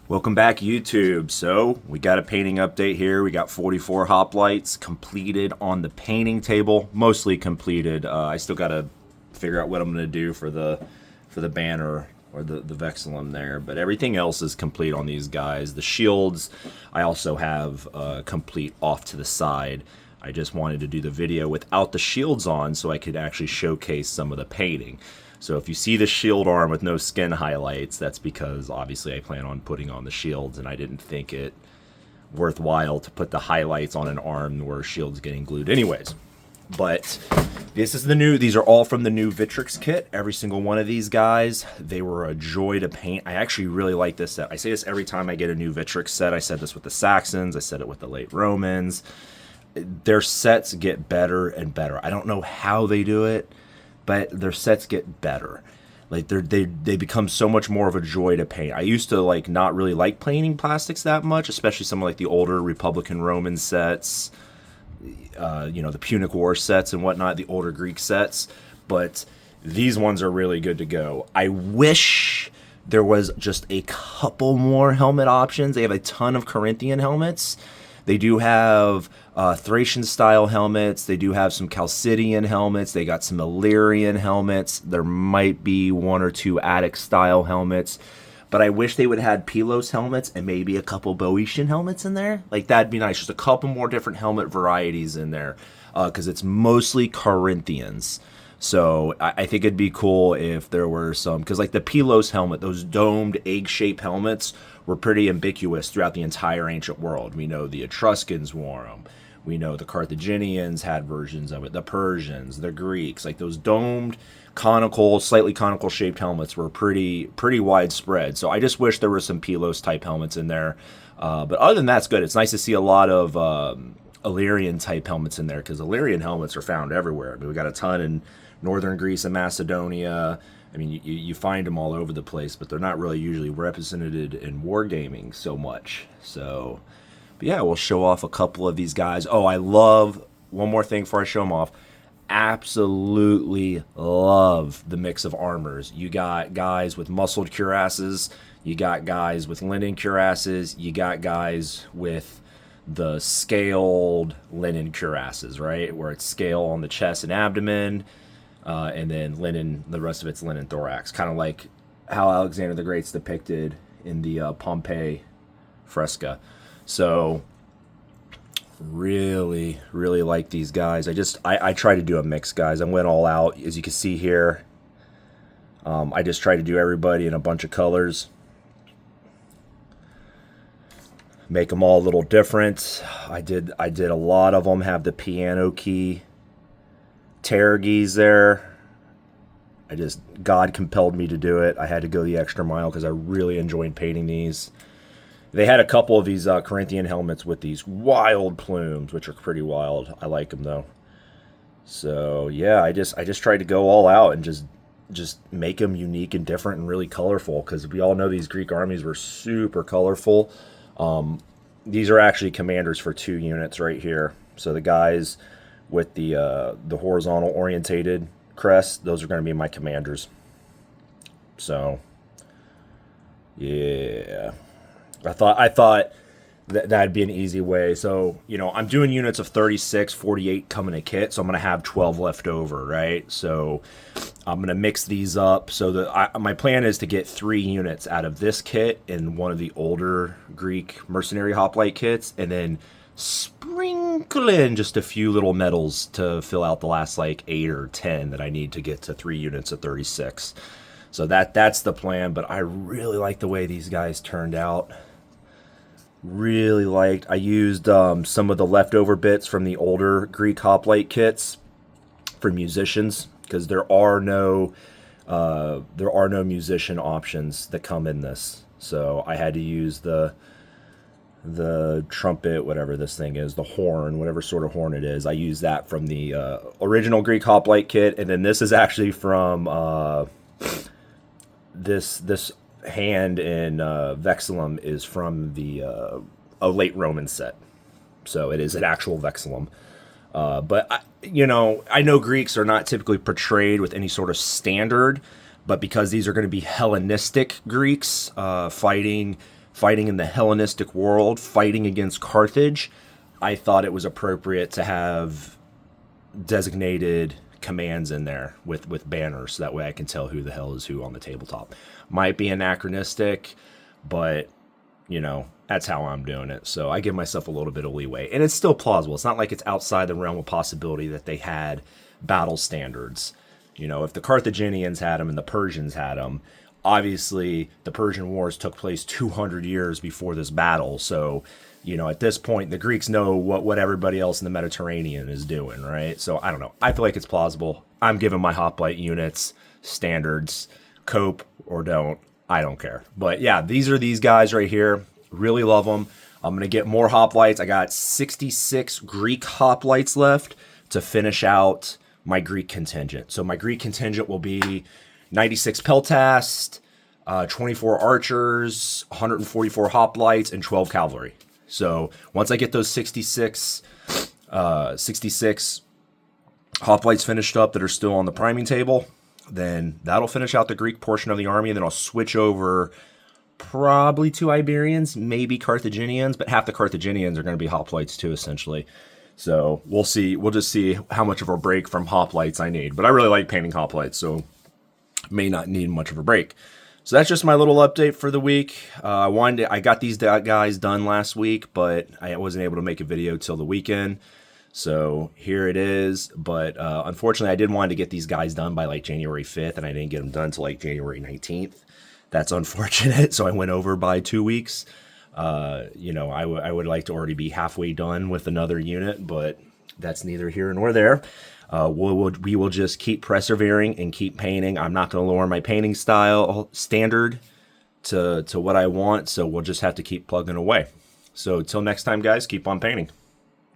Welcome back, YouTube. So we got a painting update here. We got 44 hoplites completed on the painting table, mostly completed. I still got to figure out what I'm going to do for the banner or the vexillum there, but everything else is complete on these guys. The shields I also have complete off to the side. I just wanted to do the video without the shields on so I could actually showcase some of the painting. So if you see the shield arm with no skin highlights, that's because obviously I plan on putting on the shields, and I didn't think it worthwhile to put the highlights on an arm where shield's getting glued anyways. But this is the new, these are all from the new Vitrix kit. Every single one of these guys, they were a joy to paint. I actually really like this set. I say this every time I get a new Vitrix set. I said this with the Saxons, I said it with the late Romans. Their sets get better and better. I don't know how they do it, but their sets get better. Like they become so much more of a joy to paint. I used to like not really like painting plastics that much, especially some of like the older Republican Roman sets, the Punic War sets and whatnot, the older Greek sets. But these ones are really good to go. I wish there was just a couple more helmet options. They have a ton of Corinthian helmets. They do have Thracian-style helmets. They do have some Chalcidian helmets. They got some Illyrian helmets. There might be one or two Attic-style helmets. But I wish they would have had Pylos helmets and maybe a couple Boeotian helmets in there. Like, that'd be nice. Just a couple more different helmet varieties in there. Because it's mostly Corinthians. So I think it'd be cool if there were some, because like the Pylos helmet, those domed egg-shaped helmets were pretty ubiquitous throughout the entire ancient world. We know the Etruscans wore them. We know the Carthaginians had versions of it. The Persians, the Greeks, like those domed, conical, slightly conical shaped helmets were pretty widespread. So I just wish there were some Pylos type helmets in there. But other than that, it's good. It's nice to see a lot of Illyrian type helmets in there, because Illyrian helmets are found everywhere. I mean, we got a ton in northern Greece and Macedonia. I mean, you find them all over the place, but they're not really usually represented in wargaming so much. So, but yeah, we'll show off a couple of these guys. Oh, I love, one more thing before I show them off, absolutely love the mix of armors. You got guys with muscled cuirasses, you got guys with linen cuirasses, you got guys with the scaled linen cuirasses, right? Where it's scale on the chest and abdomen, and then linen, the rest of it's linen thorax. Kind of like how Alexander the Great's depicted in the Pompeii fresca. So really like these guys. I try to do a mix, guys. I went all out, as you can see here. I just try to do everybody in a bunch of colors. Make them all a little different. I did a lot of them have the piano key Tarragees there. God compelled me to do it. I had to go the extra mile because I really enjoyed painting these. They had a couple of these Corinthian helmets with these wild plumes, which are pretty wild. I like them though. So yeah, I just tried to go all out and just make them unique and different and really colorful, because we all know these Greek armies were super colorful. These are actually commanders for 2 units right here. So the guys with the horizontal orientated crest, those are going to be my commanders. So yeah, I thought that'd be an easy way. So, I'm doing units of 36, 48 coming a kit, so I'm going to have 12 left over, right? So I'm going to mix these up. So my plan is to get 3 units out of this kit in one of the older Greek mercenary hoplite kits, and then sprinkle in just a few little medals to fill out the last like 8 or 10 that I need to get to 3 units of 36. So that's the plan, but I really like the way these guys turned out. I used some of the leftover bits from the older Greek hoplite kits for musicians, because there are no musician options that come in this. So I had to use the trumpet, whatever this thing is, the horn, whatever sort of horn it is. I used that from the original Greek hoplite kit, and then this is actually from this hand in vexillum is from the a late Roman set. So it is an actual vexillum. But I know Greeks are not typically portrayed with any sort of standard, but because these are going to be Hellenistic Greeks fighting fighting in the Hellenistic world, fighting against Carthage, I thought it was appropriate to have designated commands in there with banners. So that way I can tell who the hell is who on the tabletop. Might be anachronistic, but, you know, that's how I'm doing it. So I give myself a little bit of leeway. And it's still plausible. It's not like it's outside the realm of possibility that they had battle standards. You know, if the Carthaginians had them and the Persians had them, obviously the Persian Wars took place 200 years before this battle. So, you know, at this point, the Greeks know what everybody else in the Mediterranean is doing, right? So I don't know. I feel like it's plausible. I'm giving my hoplite units standards, cope or don't. I don't care. But yeah, these are these guys right here. Really love them. I'm going to get more hoplites. I got 66 Greek hoplites left to finish out my Greek contingent. So my Greek contingent will be 96 peltast, 24 archers, 144 hoplites, and 12 cavalry. So once I get those 66 hoplites finished up that are still on the priming table, then that'll finish out the Greek portion of the army, and then I'll switch over probably to Iberians, maybe Carthaginians, but half the Carthaginians are going to be hoplites too, essentially. So we'll see. We'll just see how much of a break from hoplites I need. But I really like painting hoplites, so may not need much of a break. So that's just my little update for the week. I got these guys done last week, but I wasn't able to make a video till the weekend. So here it is. But unfortunately, I did want to get these guys done by like January 5th, and I didn't get them done till like January 19th. That's unfortunate. So I went over by 2 weeks. You know, I would like to already be halfway done with another unit, but that's neither here nor there. We will just keep persevering and keep painting. I'm not going to lower my painting style standard to what I want, so we'll just have to keep plugging away. So till next time, guys, keep on painting.